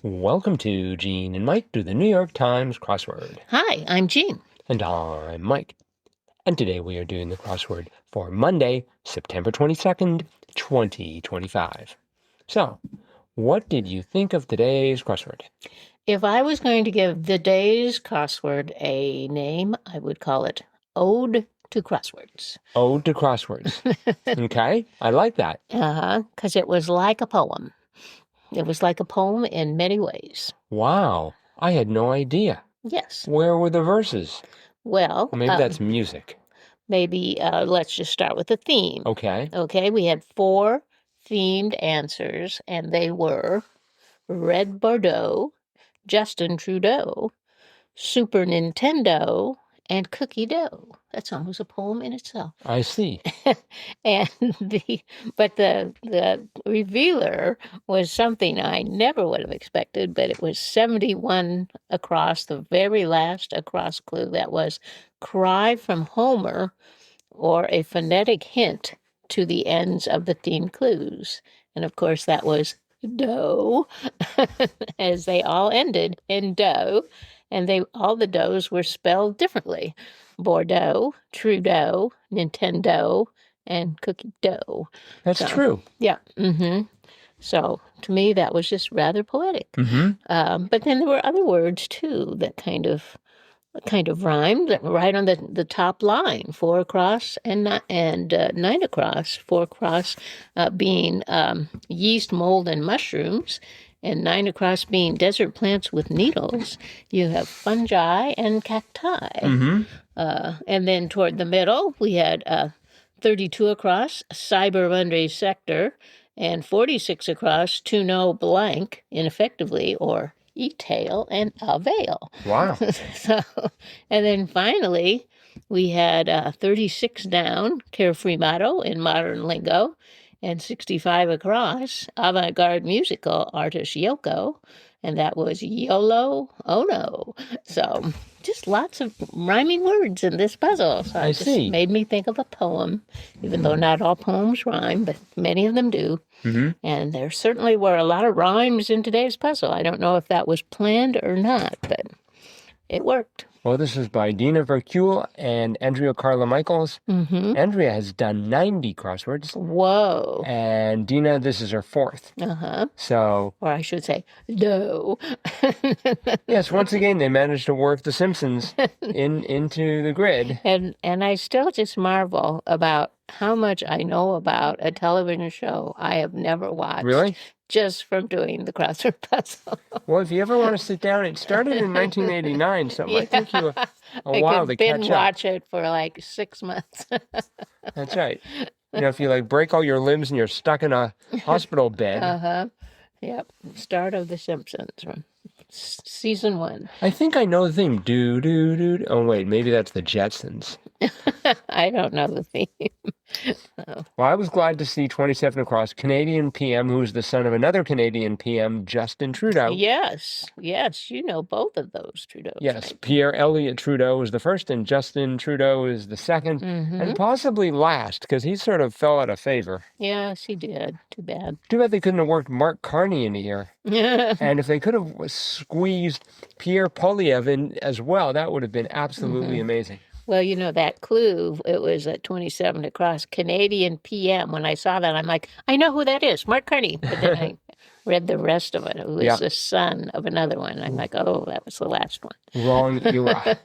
Welcome to Gene and Mike do the New York Times crossword. Hi, I'm Jean. And I'm Mike. And today we are doing the crossword for Monday, September 22nd, 2025. So, what did you think of today's crossword? If I was going to give the day's crossword a name, I would call it Ode to Crosswords. Ode to crosswords. Okay, I like that. Because it was like a poem. It was like a poem in many ways. Wow, I had no idea. Yes. Where were the verses? Well, Maybe that's music. Maybe let's just start with the theme. Okay. Okay, we had 4 themed answers, and they were Red Bordeaux, Justin Trudeau, Super Nintendo, and Cookie Dough. That's almost a poem in itself. I see. And the revealer was something I never would have expected, but it was 71 across, the very last across clue. That was cry from Homer, or a phonetic hint to the ends of the theme clues. And of course that was dough, as they all ended in dough. And all the doughs were spelled differently. Bordeaux, Trudeau, Nintendo, and Cookie Dough. That's true. Yeah. So to me, that was just rather poetic. But then there were other words too that kind of rhymed right on the top line. 4 across and 9 across. 4 across being yeast, mold, and mushrooms. And 9 across being desert plants with needles. You have fungi and cacti. And then toward the middle, we had 32 across, cyber Monday sector, and 46 across, to know blank, ineffectively, or e-tail and avail. Wow. And then finally, we had 36 down, carefree motto in modern lingo, and 65 across, avant-garde musical artist Yoko, and that was YOLO, oh no. So just lots of rhyming words in this puzzle. So I see. Made me think of a poem, even though not all poems rhyme, but many of them do. And there certainly were a lot of rhymes in today's puzzle. I don't know if that was planned or not, but it worked. Well, this is by Dina Vercule and Andrea Carla Michaels. Andrea has done 90 crosswords. Whoa. And Dina, this is her 4th. So... Or I should say, no. Yes, once again, they managed to work The Simpsons into the grid. And I still just marvel about how much I know about a television show I have never watched. Really? Just from doing the crossword puzzle. Well, if you ever want to sit down, it started in 1989, so it might take you a while to catch up. Watch it for like 6 months. That's right. You know, if you break all your limbs and you're stuck in a hospital bed. Yep. Start of The Simpsons from season 1. I think I know the theme. Do, do, do, do. Oh, wait, maybe that's the Jetsons. I don't know the theme. Well, I was glad to see 27 across, Canadian PM, who is the son of another Canadian PM, Justin Trudeau. Yes, you know both of those Trudeaus. Yes, right? Pierre Elliott Trudeau is the first, and Justin Trudeau is the second, and possibly last, because he sort of fell out of favor. Yes, he did. Too bad. Too bad they couldn't have worked Mark Carney into here. And if they could have squeezed Pierre Polyev in as well, that would have been absolutely amazing. Well, you know, that clue, it was at 27 across, Canadian PM. When I saw that, I'm like, I know who that is, Mark Carney. But then I read the rest of it. It was the son of another one. I'm like, oh, that was the last one. Wrong era.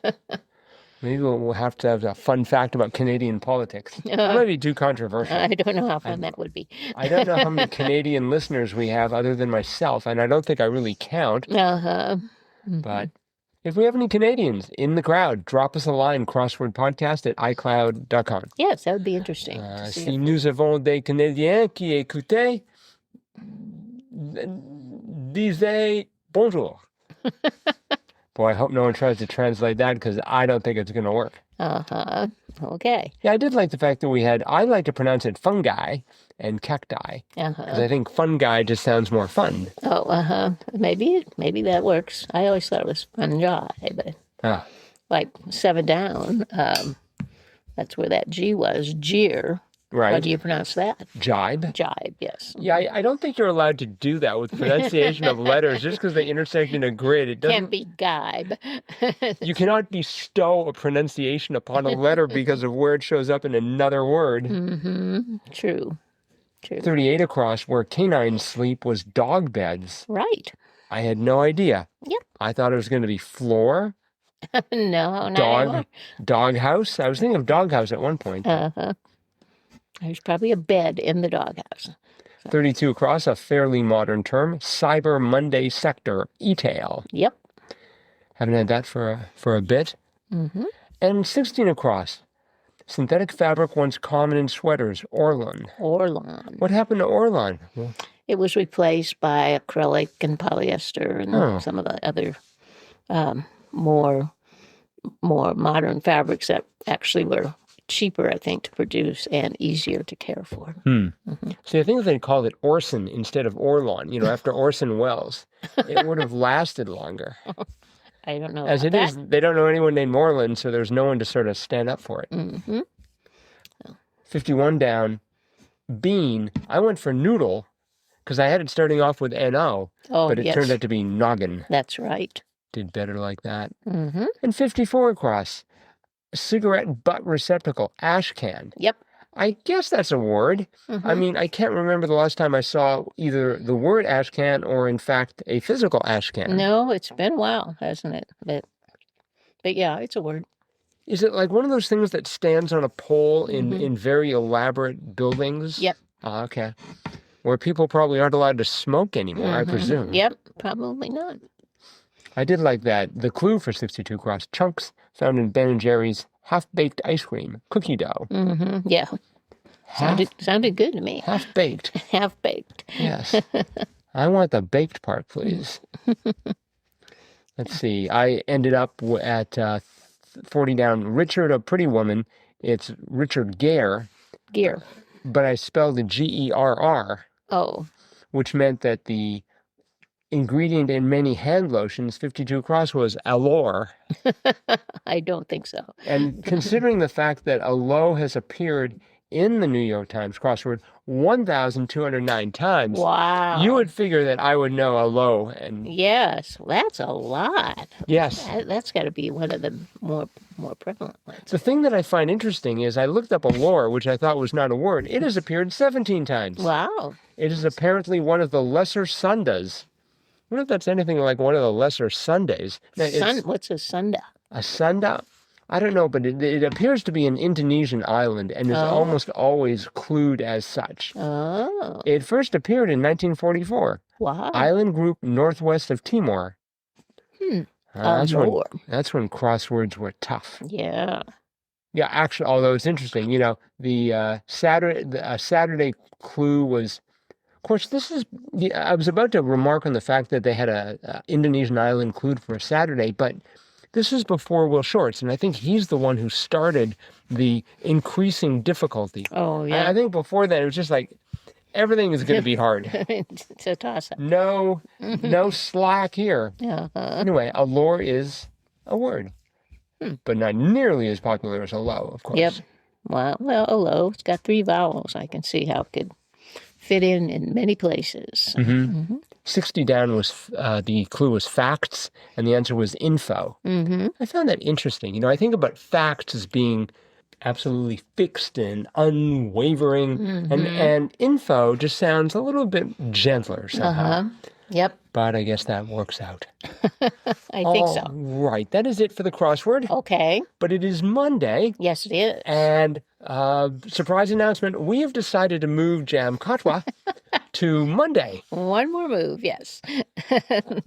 Maybe we'll have to have a fun fact about Canadian politics. That might be too controversial. I don't know how fun that would be. I don't know how many Canadian listeners we have other than myself, and I don't think I really count. But... if we have any Canadians in the crowd, drop us a line, crosswordpodcast@icloud.com. Yes, that would be interesting. Si nous avons des Canadiens qui écoutent, disez bonjour. Boy, I hope no one tries to translate that, because I don't think it's going to work. Okay. Yeah, I did like the fact that I like to pronounce it fungi and cacti, because I think fungi just sounds more fun. Maybe that works. I always thought it was fungi, but like 7 down, that's where that G was, jeer. Right. How do you pronounce that? Jibe. Jibe, yes. Yeah, I don't think you're allowed to do that with pronunciation of letters just because they intersect in a grid. It doesn't. Can't be gibe. You cannot bestow a pronunciation upon a letter because of where it shows up in another word. Mm-hmm. True. 38 across, where canines sleep, was dog beds. Right. I had no idea. Yep. I thought it was going to be floor, No, not anymore. doghouse. I was thinking of doghouse at one point. Uh-huh. There's probably a bed in the doghouse. 32 across, a fairly modern term, Cyber Monday sector, e-tail. Yep. Haven't had that for a bit. Mm-hmm. And 16 across, synthetic fabric once common in sweaters, ORLON. ORLON. What happened to ORLON? Well, it was replaced by acrylic and polyester and some of the other more modern fabrics that actually were cheaper, I think, to produce and easier to care for. Mm-hmm. See, I think if they called it Orson instead of Orlon, after Orson Welles, it would have lasted longer. I don't know. As it is, they don't know anyone named Orland, so there's no one to sort of stand up for it. Mm-hmm. 51 down, bean. I went for noodle because I had it starting off with N-O, but it turned out to be noggin. That's right. Did better like that. Mm-hmm. And 54 across, cigarette butt receptacle, ash can. Yep. I guess that's a word. Mm-hmm. I mean, I can't remember the last time I saw either the word ash can or, in fact, a physical ash can. No, it's been a while, hasn't it? But yeah, it's a word. Is it like one of those things that stands on a pole in very elaborate buildings? Yep. Oh, okay. Where people probably aren't allowed to smoke anymore, I presume. Yep, probably not. I did like that. The clue for 62 cross, chunks found in Ben & Jerry's half-baked ice cream, cookie dough. Mm-hmm. Yeah. Sounded good to me. Half-baked. Half-baked. Yes. I want the baked part, please. Let's see. I ended up at 40 down. Richard, a pretty woman. It's Richard Gere. Gear. But I spelled it Gerr. Oh. Which meant that the ingredient in many hand lotions, 52 cross, was aloe. I don't think so. And considering the fact that aloe has appeared in the New York Times crossword 1,209 times, wow, you would figure that I would know aloe. And yes, that's a lot. Yes. That's got to be one of the more prevalent ones. The thing that I find interesting is I looked up allure, which I thought was not a word. It has appeared 17 times. Wow. It is apparently one of the lesser sundas. I wonder if that's anything like one of the lesser Sundays. What's a sunda? A sunda? I don't know, but it appears to be an Indonesian island and is almost always clued as such. Oh. It first appeared in 1944. Wow. Island group northwest of Timor. That's when crosswords were tough. Yeah. Yeah, actually, although it's interesting, the Saturday clue was. Of course, I was about to remark on the fact that they had a Indonesian island clued for a Saturday, but this is before Will Shortz, and I think he's the one who started the increasing difficulty. Oh, yeah. I think before that, it was just like, everything is going to be hard. It's a toss-up. No slack here. Anyway, allure is a word, but not nearly as popular as aloe, of course. Yep. Well, aloe, it's got 3 vowels. I can see how it could fit in many places. 60 down was the clue was facts, and the answer was info. I found that interesting. I think about facts as being absolutely fixed and unwavering, and info just sounds a little bit gentler somehow. Yep. But I guess that works out. I think so. Right. That is it for the crossword. Okay. But it is Monday. Yes, it is. And surprise announcement, we have decided to move JAMCOTWA to Monday. One more move, yes.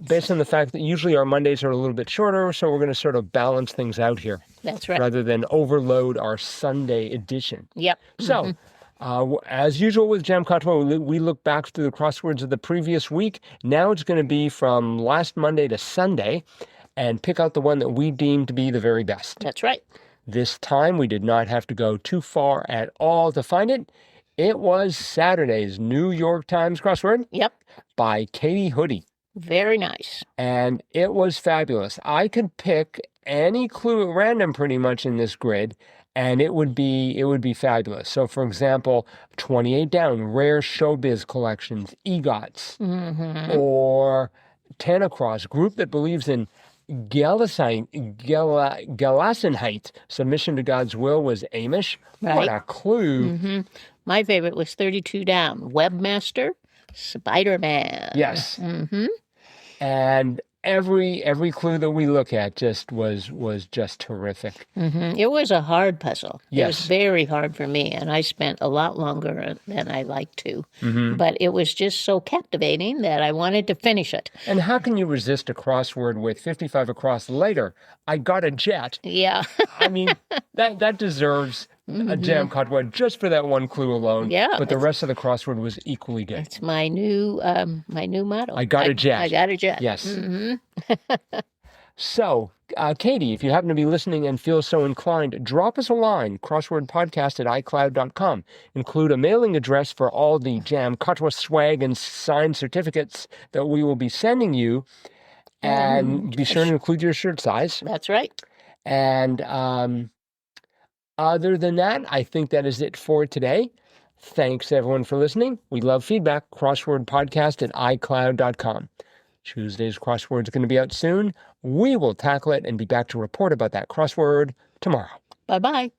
Based on the fact that usually our Mondays are a little bit shorter, so we're going to sort of balance things out here. That's right. Rather than overload our Sunday edition. Yep. So, as usual with JAMCOTWA, we look back through the crosswords of the previous week. Now it's going to be from last Monday to Sunday, and pick out the one that we deem to be the very best. That's right. This time, we did not have to go too far at all to find it. It was Saturday's New York Times crossword. Yep. By Katie Hoodie. Very nice. And it was fabulous. I could pick any clue at random pretty much in this grid, and it would be fabulous. So, for example, 28 Down, Rare Showbiz Collections, EGOTs, or 10 Across, group that believes in Gelassenheit, submission to God's will, was Amish. Right. What a clue. My favorite was 32 Down, Webmaster, Spider-Man. Yes. And every clue that we look at was just terrific. It was a hard puzzle. Yes. It was very hard for me, and I spent a lot longer than I like to. But it was just so captivating that I wanted to finish it. And how can you resist a crossword with 55 across later? I got a jet. Yeah. I mean, that deserves a JAMCOTWA just for that one clue alone. Yeah. But the rest of the crossword was equally good. It's my new motto. I got a jet. I got a jet. Yes. So, Katie, if you happen to be listening and feel so inclined, drop us a line, crosswordpodcast@icloud.com. Include a mailing address for all the JAMCOTWA swag and signed certificates that we will be sending you. And be sure to include your shirt size. That's right. And other than that, I think that is it for today. Thanks, everyone, for listening. We love feedback. crosswordpodcast@icloud.com. Tuesday's crossword is going to be out soon. We will tackle it and be back to report about that crossword tomorrow. Bye-bye.